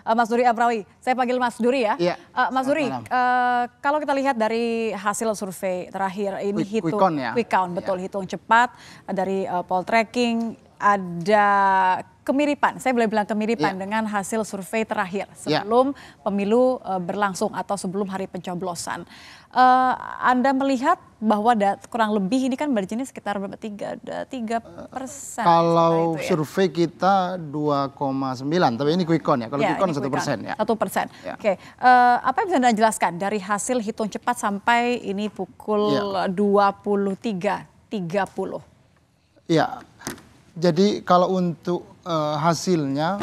Mas Duri Amrawi. Saya panggil Mas Duri ya. Iya, Mas Duri, kalau kita lihat dari hasil survei terakhir ini Quick count ya. quick count, betul, hitung cepat dari Poltreking, ada kemiripan, saya boleh bilang kemiripan dengan hasil survei terakhir sebelum pemilu berlangsung atau sebelum hari pencoblosan. Anda melihat bahwa kurang lebih ini kan marginnya sekitar berapa? 3%. Kalau survei kita 2,9, tapi ini quick count ya. Kalau quick count 1% ya. 1%. Ya. Oke, apa yang bisa Anda jelaskan dari hasil hitung cepat sampai ini pukul 23.30? Iya. Jadi kalau untuk hasilnya,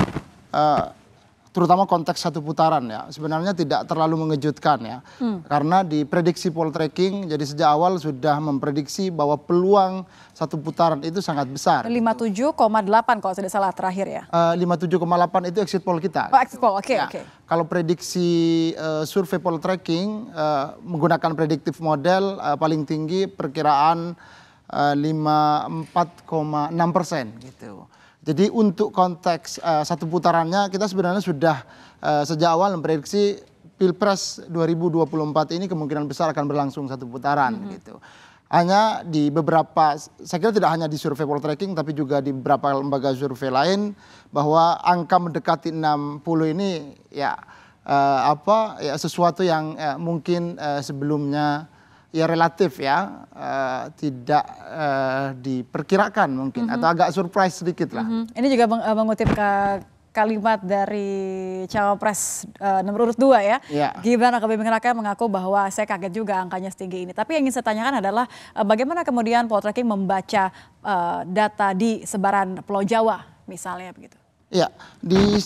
terutama konteks satu putaran ya, sebenarnya tidak terlalu mengejutkan ya. Karena di prediksi Poltreking, jadi sejak awal sudah memprediksi bahwa peluang satu putaran itu sangat besar. 57,8 kalau tidak salah terakhir ya. 57,8 itu exit poll kita. Oh, exit poll, oke. Kalau prediksi survei Poltreking menggunakan predictive model paling tinggi perkiraan 54,6% gitu. Jadi untuk konteks satu putarannya kita sebenarnya sudah sejak awal memprediksi Pilpres 2024 ini kemungkinan besar akan berlangsung satu putaran gitu. Hanya di beberapa, saya kira tidak hanya di survei Poltreking tapi juga di beberapa lembaga survei lain bahwa angka mendekati 60 ini ya sesuatu yang mungkin sebelumnya ya relatif ya tidak diperkirakan mungkin atau agak surprise sedikit lah. Ini juga mengutip kalimat dari Cawapres nomor urut 2 ya. Gibran Rakabuming Raka mengaku bahwa saya kaget juga angkanya setinggi ini. Tapi yang ingin saya tanyakan adalah bagaimana kemudian Poltreking membaca data di sebaran Pulau Jawa misalnya begitu. Ya, di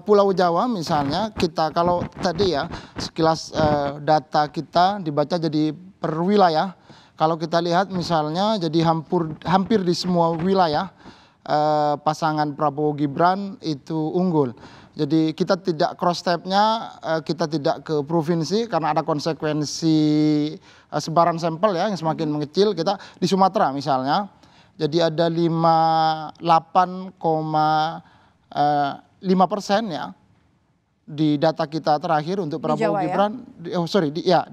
Pulau Jawa misalnya kita kalau tadi ya sekilas data kita dibaca jadi per wilayah. Kalau kita lihat misalnya jadi hampir di semua wilayah pasangan Prabowo Gibran itu unggul. Jadi kita tidak cross stepnya, kita tidak ke provinsi karena ada konsekuensi sebaran sampel ya yang semakin mengecil. Kita di Sumatera misalnya, jadi ada 58,5% ya di data kita terakhir untuk Prabowo Gibran.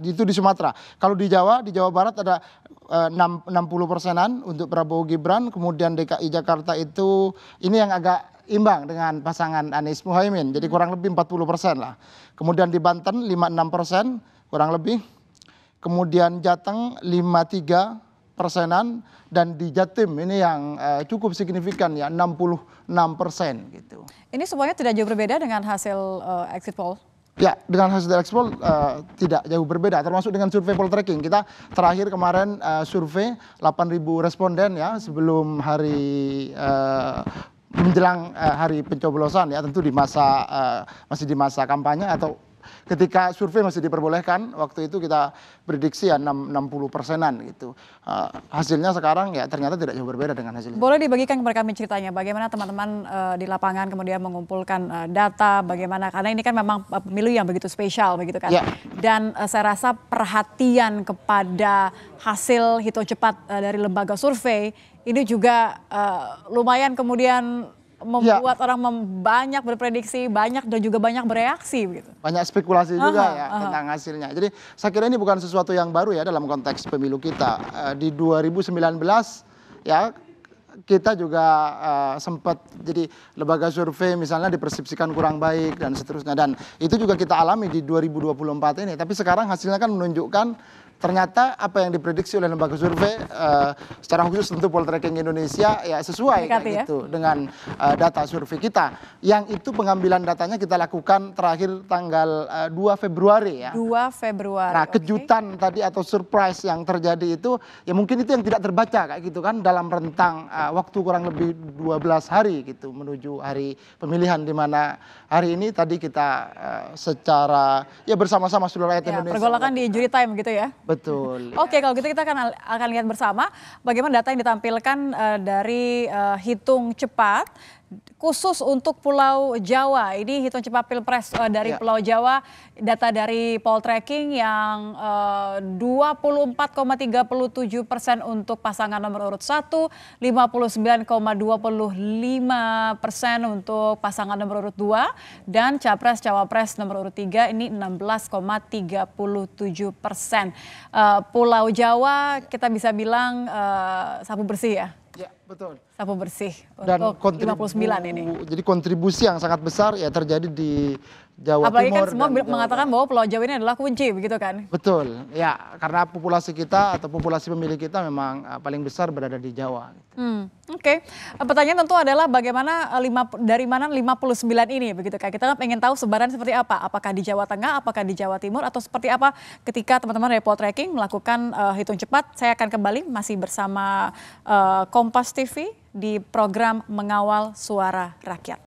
Itu di Sumatera. Kalau di Jawa Barat ada 60%-an untuk Prabowo Gibran. Kemudian DKI Jakarta itu ini yang agak imbang dengan pasangan Anies Muhaimin. Jadi kurang lebih 40% lah. Kemudian di Banten 56% kurang lebih. Kemudian Jateng 53%-an. Dan di Jatim ini yang cukup signifikan ya 66% gitu. Ini semuanya tidak jauh berbeda dengan hasil exit poll? Ya, dengan hasil exit poll tidak jauh berbeda, termasuk dengan survei Poltreking. Kita terakhir kemarin survei 8.000 responden ya sebelum hari menjelang hari pencoblosan ya, tentu di masa masih di masa kampanye atau ketika survei masih diperbolehkan, waktu itu kita prediksi ya 60%-an gitu. Hasilnya sekarang ya ternyata tidak jauh berbeda dengan hasilnya. Boleh dibagikan kepada kami ceritanya bagaimana teman-teman di lapangan kemudian mengumpulkan data, bagaimana karena ini kan memang pemilu yang begitu spesial begitu kan. Dan saya rasa perhatian kepada hasil hitung cepat dari lembaga survei ini juga lumayan kemudian membuat orang banyak berprediksi, banyak dan juga banyak bereaksi begitu. Banyak spekulasi juga ya tentang hasilnya. Jadi saya kira ini bukan sesuatu yang baru ya dalam konteks pemilu kita. Di 2019 ya kita juga sempat jadi lembaga survei misalnya dipersepsikan kurang baik dan seterusnya. Dan itu juga kita alami di 2024 ini. Tapi sekarang hasilnya kan menunjukkan ternyata apa yang diprediksi oleh lembaga survei secara khusus tentu Poltreking Indonesia ya sesuai gitu dengan data survei kita. Yang itu pengambilan datanya kita lakukan terakhir tanggal 2 Februari ya. 2 Februari. Nah, kejutan tadi atau surprise yang terjadi itu ya mungkin itu yang tidak terbaca kayak gitu kan dalam rentang waktu kurang lebih 12 hari gitu menuju hari pemilihan di mana hari ini tadi kita secara ya bersama-sama seluruh rakyat Indonesia. Pergolakan di jury time gitu ya. Betul. Oke, kalau gitu kita akan lihat bersama bagaimana data yang ditampilkan dari hitung cepat khusus untuk Pulau Jawa, ini hitung cepat Pilpres dari Pulau Jawa, data dari Poltreking yang 24,37% untuk pasangan nomor urut 1, 59,25% untuk pasangan nomor urut 2, dan Capres-Cawapres nomor urut 3 ini 16,37%. Pulau Jawa kita bisa bilang sapu bersih ya? Ya, betul. Sapu bersih Dan untuk 59 ini. Jadi kontribusi yang sangat besar ya terjadi di Jawa Apalagi Timur. Apalagi kan semua mengatakan bahwa Pulau Jawa ini adalah kunci begitu kan? Betul, ya karena populasi kita atau populasi pemilih kita memang paling besar berada di Jawa. Oke. Pertanyaan tentu adalah bagaimana dari mana 59 ini begitu kan? Kita ingin tahu sebaran seperti apa? Apakah di Jawa Tengah, apakah di Jawa Timur, atau seperti apa ketika teman-teman dari Poltreking melakukan hitung cepat? Saya akan kembali masih bersama Kompas TV di program Mengawal Suara Rakyat.